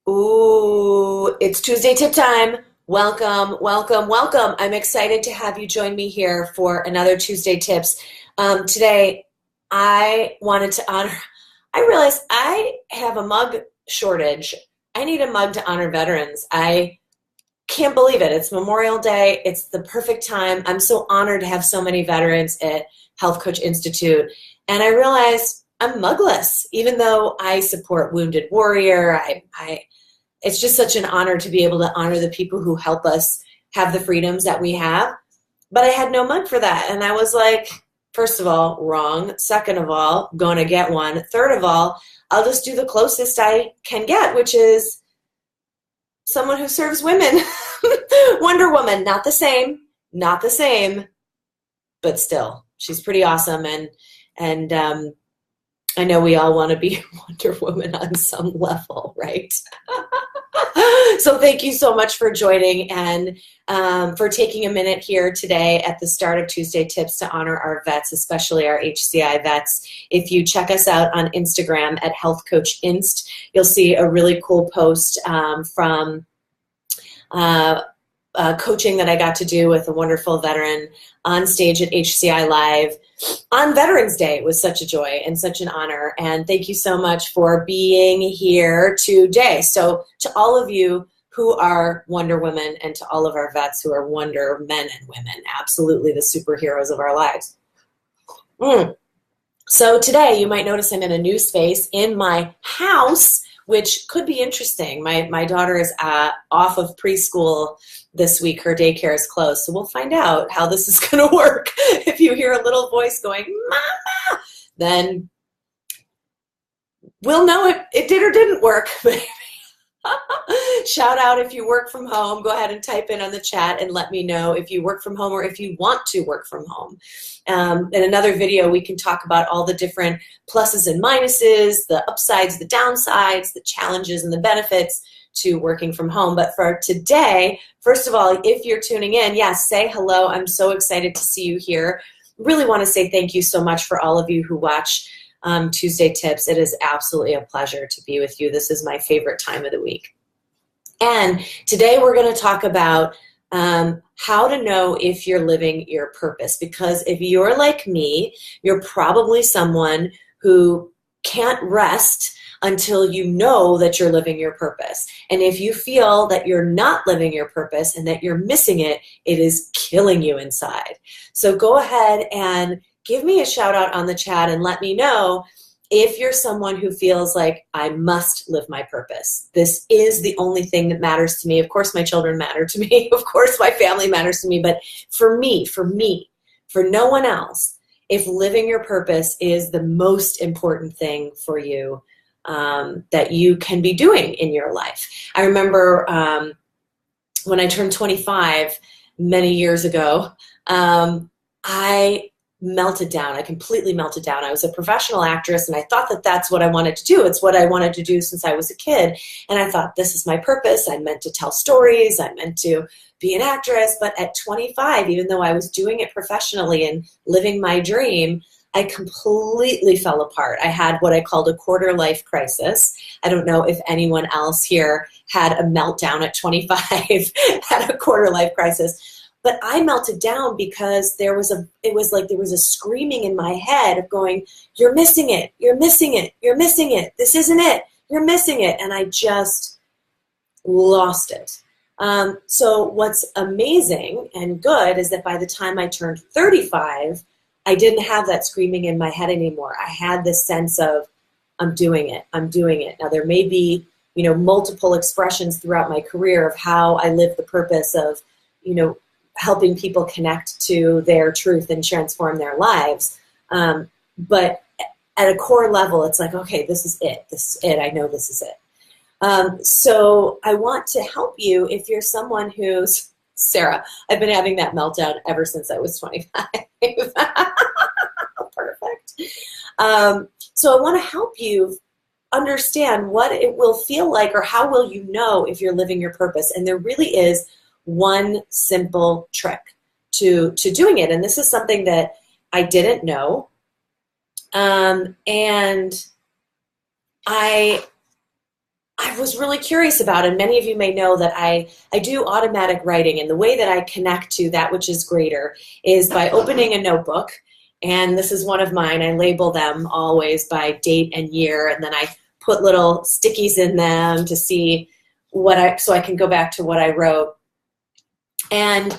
Ooh, it's Tuesday tip time. Welcome, welcome, welcome. I'm excited to have you join me here for another Tuesday tips. Today, I wanted to honor, I realized I have a mug shortage. I need a mug to honor veterans. I can't believe it. It's Memorial Day. It's the perfect time. I'm so honored to have so many veterans at Health Coach Institute. And I realized I'm mugless, even though I support Wounded Warrior. It's just such an honor to be able to honor the people who help us have the freedoms that we have. But I had no mug for that. And I was like, first of all, wrong. Second of all, going to get one. Third of all, I'll just do the closest I can get, which is someone who serves women. Wonder Woman, not the same, not the same, but still, she's pretty awesome. And I know we all want to be Wonder Woman on some level, right? So thank you so much for joining and for taking a minute here today at the start of Tuesday Tips to honor our vets, especially our HCI vets. If you check us out on Instagram at Health Coach Inst, you'll see a really cool post from coaching that I got to do with a wonderful veteran on stage at HCI Live on Veterans Day. It was such a joy and such an honor. And thank you so much for being here today. So to all of you who are Wonder Women and to all of our vets who are Wonder Men and women, absolutely the superheroes of our lives. So today you might notice I'm in a new space in my house, which could be interesting. My daughter is off of preschool this week. Her daycare is closed. So we'll find out how this is going to work. If you hear a little voice going, Mama, then we'll know it did or didn't work. Shout out if you work from home. Go ahead and type in on the chat and let me know if you work from home or if you want to work from home. In another video, we can talk about all the different pluses and minuses, the upsides, the downsides, the challenges and the benefits to working from home. But for today, first of all, if you're tuning in, yes, say hello. I'm so excited to see you here. Really want to say thank you so much for all of you who watch Tuesday Tips. It is absolutely a pleasure to be with you. This is my favorite time of the week. And today we're going to talk about how to know if you're living your purpose. Because if you're like me, you're probably someone who can't rest until you know that you're living your purpose. And if you feel that you're not living your purpose and that you're missing it, it is killing you inside. So go ahead and give me a shout out on the chat and let me know if you're someone who feels like I must live my purpose. This is the only thing that matters to me. Of course, my children matter to me. Of course, my family matters to me. But for me, for no one else, if living your purpose is the most important thing for you that you can be doing in your life. I remember when I turned 25 many years ago, I melted down. I completely melted down. I was a professional actress and I thought that that's what I wanted to do. It's what I wanted to do since I was a kid. And I thought, this is my purpose. I'm meant to tell stories. I'm meant to be an actress. But at 25, even though I was doing it professionally and living my dream, I completely fell apart. I had what I called a quarter life crisis. I don't know if anyone else here had a meltdown at 25, had a quarter life crisis. But I melted down because it was like there was a screaming in my head of going, you're missing it, you're missing it, you're missing it, this isn't it, you're missing it. And I just lost it. So what's amazing and good is that by the time I turned 35, I didn't have that screaming in my head anymore. I had this sense of, I'm doing it, I'm doing it. Now there may be, multiple expressions throughout my career of how I live the purpose of, helping people connect to their truth and transform their lives. But at a core level, it's like, okay, this is it. This is it. I know this is it. So I want to help you if you're someone who's, Sarah, I've been having that meltdown ever since I was 25. Perfect. So I want to help you understand what it will feel like or how will you know if you're living your purpose. And there really is one simple trick to doing it. And this is something that I didn't know. And I I was really curious about, and many of you may know that I do automatic writing, and the way that I connect to that which is greater is by opening a notebook, and this is one of mine. I label them always by date and year, and then I put little stickies in them to see so I can go back to what I wrote. And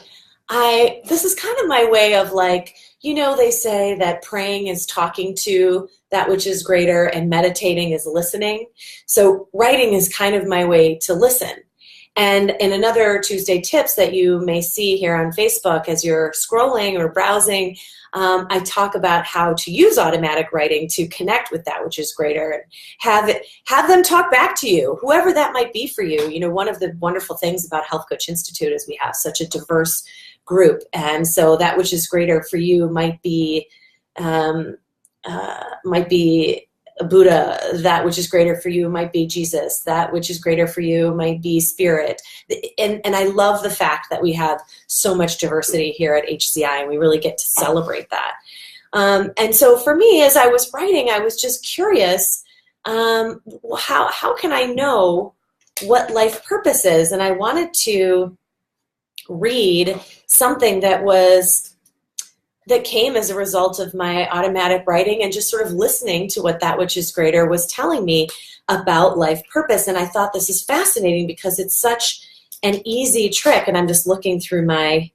this is kind of my way of like, they say that praying is talking to that which is greater and meditating is listening. So writing is kind of my way to listen. And in another Tuesday Tips that you may see here on Facebook as you're scrolling or browsing, I talk about how to use automatic writing to connect with that which is greater and have them talk back to you, whoever that might be for you. One of the wonderful things about Health Coach Institute is we have such a diverse group, and so that which is greater for you might be Buddha. That which is greater for you might be Jesus. That which is greater for you might be Spirit. And I love the fact that we have so much diversity here at HCI, and we really get to celebrate that. And so for me, as I was writing, I was just curious, how can I know what life purpose is? And I wanted to read something that came as a result of my automatic writing and just sort of listening to what that which is greater was telling me about life purpose. And I thought this is fascinating because it's such an easy trick. And I'm just looking through my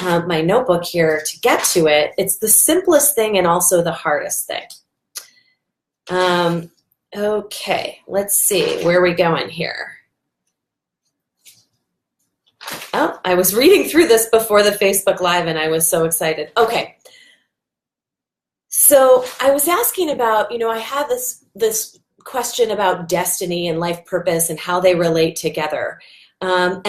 notebook here to get to it. It's the simplest thing and also the hardest thing. Okay, let's see. Where are we going here? Oh, I was reading through this before the Facebook Live and I was so excited. Okay. So I was asking about, I have this question about destiny and life purpose and how they relate together. And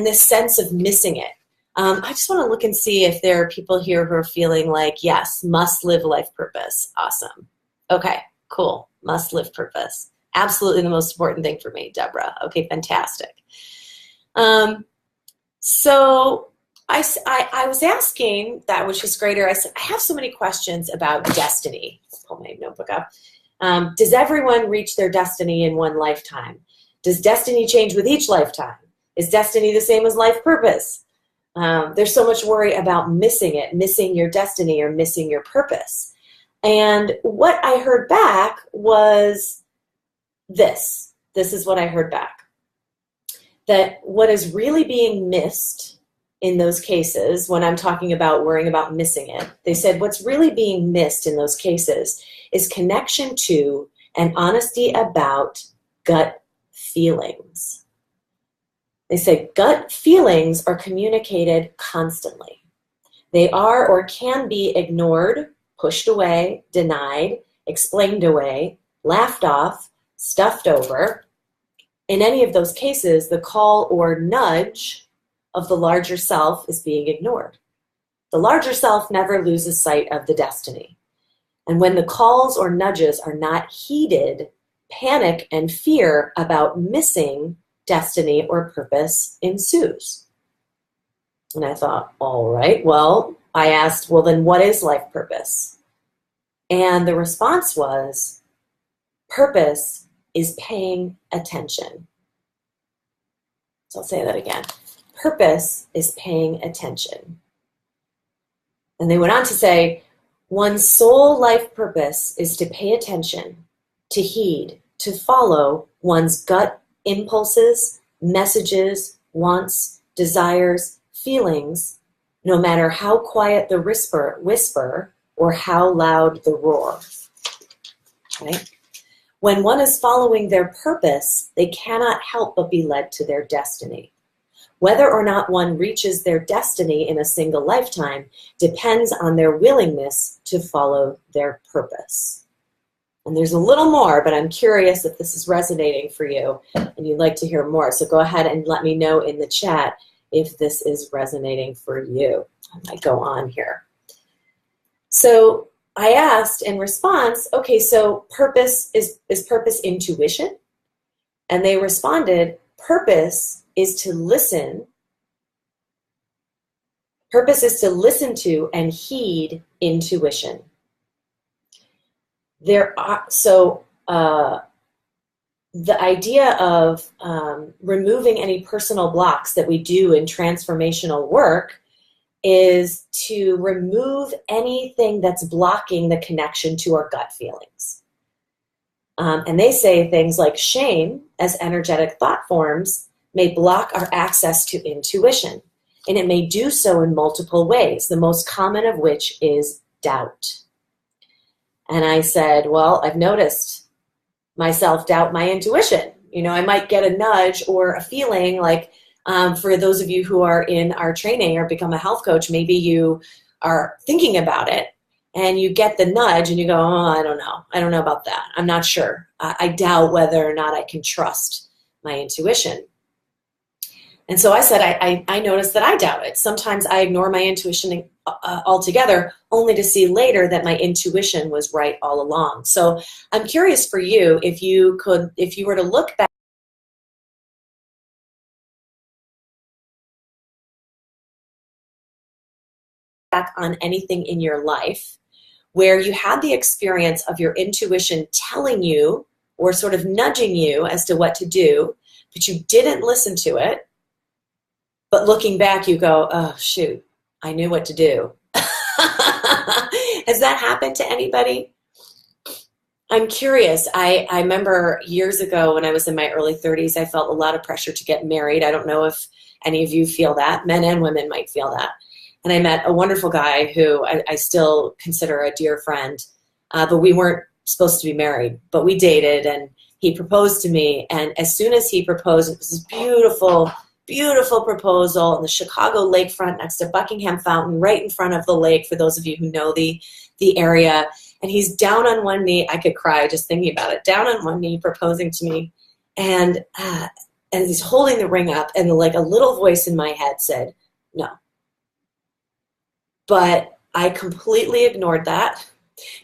this sense of missing it. I just want to look and see if there are people here who are feeling like, yes, must live life purpose. Awesome. Okay, cool. Must live purpose. Absolutely the most important thing for me, Deborah. Okay, fantastic. So I was asking that which is greater. I said, I have so many questions about destiny. Let's pull my notebook up. Does everyone reach their destiny in one lifetime? Does destiny change with each lifetime? Is destiny the same as life purpose? There's so much worry about missing it, missing your destiny or missing your purpose. And what I heard back was this. This is what I heard back. That what is really being missed in those cases, when I'm talking about worrying about missing it, they said what's really being missed in those cases is connection to and honesty about gut feelings. They said gut feelings are communicated constantly. They are or can be ignored, pushed away, denied, explained away, laughed off, stuffed over. In any of those cases, the call or nudge of the larger self is being ignored. The larger self never loses sight of the destiny. And when the calls or nudges are not heeded, panic and fear about missing destiny or purpose ensues. And I thought, all right, well, I asked, well, then what is life purpose? And the response was, purpose is paying attention. So I'll say that again. Purpose is paying attention. And they went on to say, one's sole life purpose is to pay attention, to heed, to follow one's gut impulses, messages, wants, desires, feelings, no matter how quiet the whisper or how loud the roar. Right? When one is following their purpose, they cannot help but be led to their destiny. Whether or not one reaches their destiny in a single lifetime depends on their willingness to follow their purpose. And there's a little more, but I'm curious if this is resonating for you and you'd like to hear more. So go ahead and let me know in the chat if this is resonating for you. I might go on here. So I asked in response, okay, so purpose is purpose intuition? And they responded, purpose is to listen. Purpose is to listen to and heed intuition. the idea of removing any personal blocks that we do in transformational work is to remove anything that's blocking the connection to our gut feelings. And they say things like shame, as energetic thought forms, may block our access to intuition. And it may do so in multiple ways, the most common of which is doubt. And I said, well, I've noticed myself doubt my intuition. You know, I might get a nudge or a feeling like, for those of you who are in our training or become a health coach, maybe you are thinking about it and you get the nudge and you go, oh, I don't know. I don't know about that. I'm not sure. I doubt whether or not I can trust my intuition. And so I said, I noticed that I doubt it. Sometimes I ignore my intuition altogether, only to see later that my intuition was right all along. So I'm curious for you, if you were to look back on anything in your life where you had the experience of your intuition telling you or sort of nudging you as to what to do, but you didn't listen to it. But looking back, you go, oh, shoot, I knew what to do. Has that happened to anybody? I'm curious. I remember years ago when I was in my early 30s, I felt a lot of pressure to get married. I don't know if any of you feel that. Men and women might feel that. And I met a wonderful guy who I still consider a dear friend, but we weren't supposed to be married, but we dated, and he proposed to me. And as soon as he proposed, it was this beautiful, beautiful proposal on the Chicago lakefront next to Buckingham Fountain, right in front of the lake, for those of you who know the area. And he's down on one knee. I could cry just thinking about it. Down on one knee, proposing to me. And he's holding the ring up, and like a little voice in my head said, no. But I completely ignored that,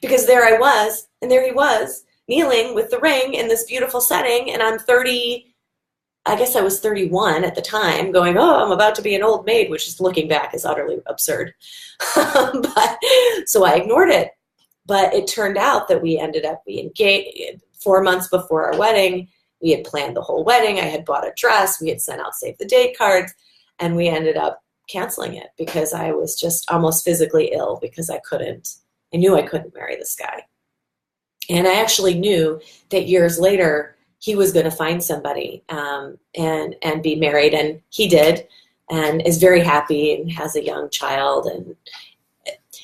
because there I was, and there he was, kneeling with the ring in this beautiful setting, and I'm 30, I guess I was 31 at the time, going, oh, I'm about to be an old maid, which is, looking back, is utterly absurd. So I ignored it. But it turned out that we ended up being engaged 4 months before our wedding. We had planned the whole wedding. I had bought a dress. We had sent out save the date cards, and we ended up canceling it because I was just almost physically ill, because I knew I couldn't marry this guy. And I actually knew that years later he was going to find somebody and be married, and he did, and is very happy and has a young child. And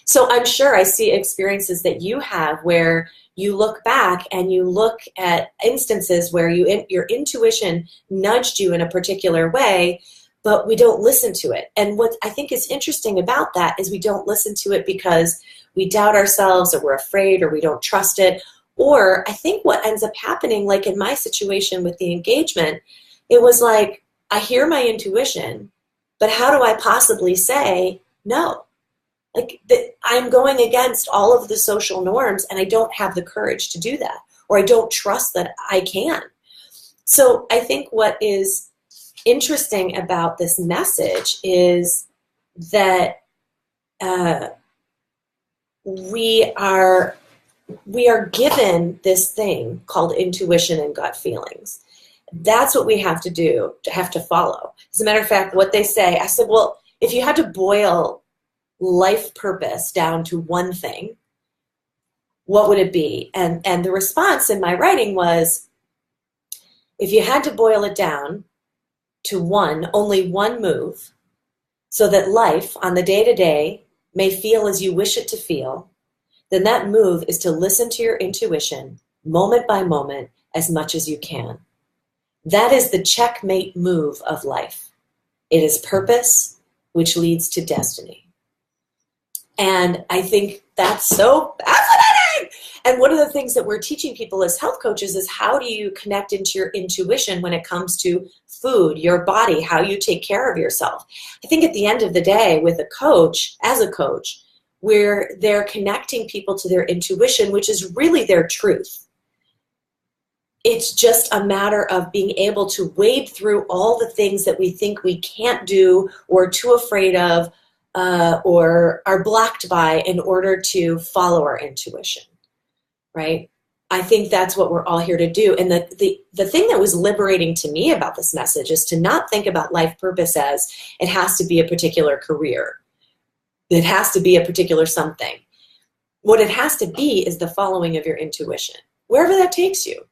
so I'm sure I see experiences that you have where you look back and you look at instances where your intuition nudged you in a particular way, but we don't listen to it. And what I think is interesting about that is we don't listen to it because we doubt ourselves, or we're afraid, or we don't trust it. Or I think what ends up happening, like in my situation with the engagement, it was like, I hear my intuition, but how do I possibly say no? Like, I'm going against all of the social norms, and I don't have the courage to do that, or I don't trust that I can. So I think what is interesting about this message is that we are given this thing called intuition and gut feelings. That's what we have to do, to follow. As a matter of fact, what they say, I said, well, if you had to boil life purpose down to one thing, what would it be? And the response in my writing was, if you had to boil it down to only one move, so that life on the day-to-day may feel as you wish it to feel, then that move is to listen to your intuition moment by moment as much as you can. That is the checkmate move of life. It is purpose, which leads to destiny. And I think that's so fascinating. And one of the things that we're teaching people as health coaches is, how do you connect into your intuition when it comes to food, your body, how you take care of yourself? I think at the end of the day, with a coach, as a coach, where they're connecting people to their intuition, which is really their truth. It's just a matter of being able to wade through all the things that we think we can't do, or are too afraid of, or are blocked by, in order to follow our intuition, right? I think that's what we're all here to do. And the thing that was liberating to me about this message is to not think about life purpose as it has to be a particular career. It has to be a particular something. What it has to be is the following of your intuition, wherever that takes you.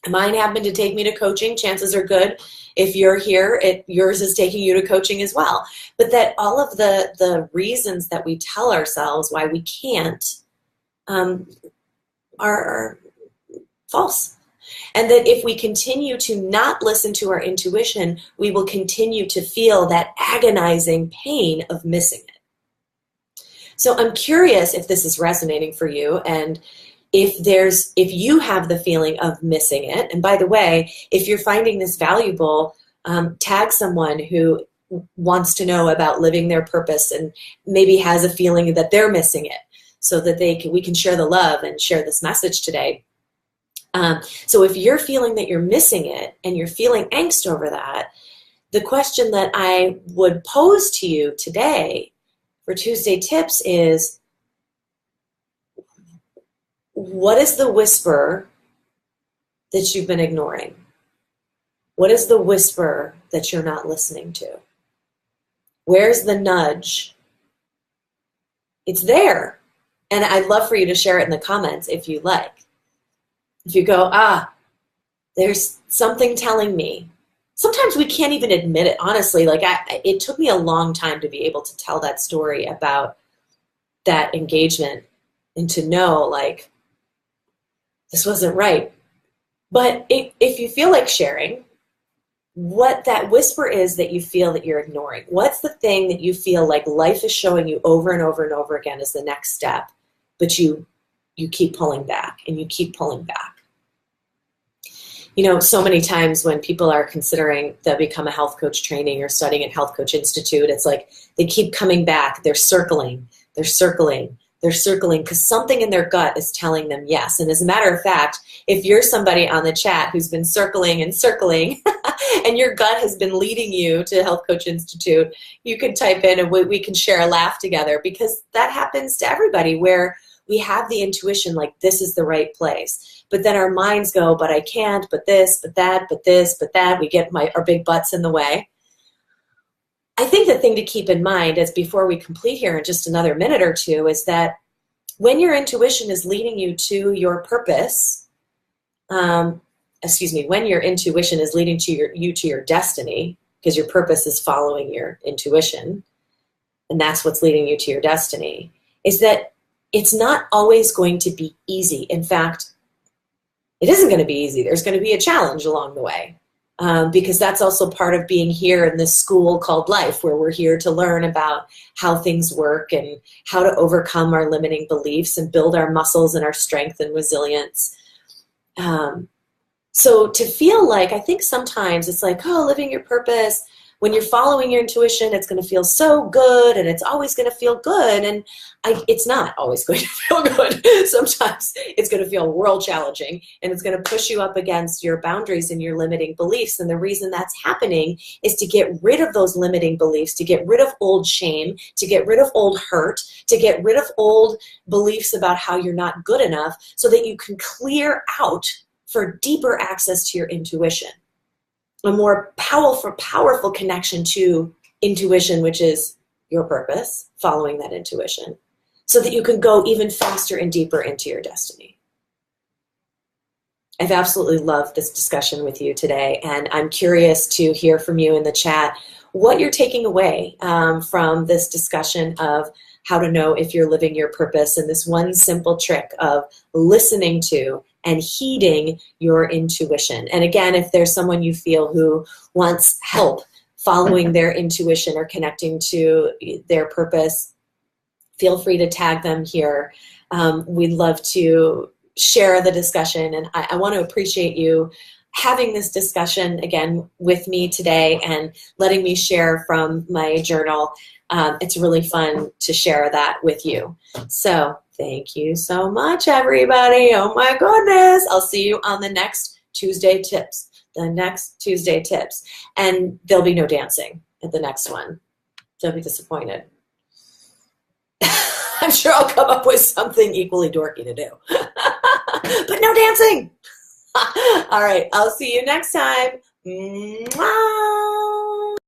Mine happened to take me to coaching. Chances are good if you're here, yours is taking you to coaching as well. But that all of the reasons that we tell ourselves why we can't are false. And that if we continue to not listen to our intuition, we will continue to feel that agonizing pain of missing it. So I'm curious if this is resonating for you, and if you have the feeling of missing it. And by the way, if you're finding this valuable, tag someone who wants to know about living their purpose and maybe has a feeling that they're missing it, so that we can share the love and share this message today. So if you're feeling that you're missing it and you're feeling angst over that, the question that I would pose to you today for Tuesday Tips is, what is the whisper that you've been ignoring? What is the whisper that you're not listening to? Where's the nudge? It's there. And I'd love for you to share it in the comments if you like. If you go, there's something telling me. Sometimes we can't even admit it, honestly. Like it took me a long time to be able to tell that story about that engagement and to know, like, this wasn't right. But if you feel like sharing, what that whisper is that you feel that you're ignoring, what's the thing that you feel like life is showing you over and over and over again is the next step, but you keep pulling back and you keep pulling back. You know, so many times when people are considering to become a health coach training or studying at Health Coach Institute, it's like they keep coming back. They're circling because something in their gut is telling them yes. And as a matter of fact, if you're somebody on the chat who's been circling and circling and your gut has been leading you to Health Coach Institute, you can type in and we can share a laugh together, because that happens to everybody, where we have the intuition like this is the right place. But then our minds go, but I can't, but this, but that, but this, but that. We get our big butts in the way. I think the thing to keep in mind is, before we complete here in just another minute or two, is that when your intuition is leading you to your purpose, when your intuition is leading you to your destiny, because your purpose is following your intuition, and that's what's leading you to your destiny, is that it's not always going to be easy. In fact, it isn't going to be easy. There's going to be a challenge along the way, because that's also part of being here in this school called life, where we're here to learn about how things work and how to overcome our limiting beliefs and build our muscles and our strength and resilience. So to feel like, I think sometimes it's like, living your purpose, when you're following your intuition, it's going to feel so good and it's always going to feel good. And it's not always going to feel good. Sometimes it's going to feel world challenging, and it's going to push you up against your boundaries and your limiting beliefs. And the reason that's happening is to get rid of those limiting beliefs, to get rid of old shame, to get rid of old hurt, to get rid of old beliefs about how you're not good enough, so that you can clear out for deeper access to your intuition. A more powerful connection to intuition, which is your purpose, following that intuition, so that you can go even faster and deeper into your destiny. I've absolutely loved this discussion with you today, and I'm curious to hear from you in the chat what you're taking away from this discussion of how to know if you're living your purpose, and this one simple trick of listening to and heeding your intuition. And again, if there's someone you feel who wants help following their intuition or connecting to their purpose, feel free to tag them here. We'd love to share the discussion, and I want to appreciate you having this discussion again with me today and letting me share from my journal. It's really fun to share that with you. So thank you so much, everybody. Oh my goodness. I'll see you on the next Tuesday Tips. And there'll be no dancing at the next one. Don't be disappointed. I'm sure I'll come up with something equally dorky to do. but no dancing. All right, I'll see you next time. Mwah.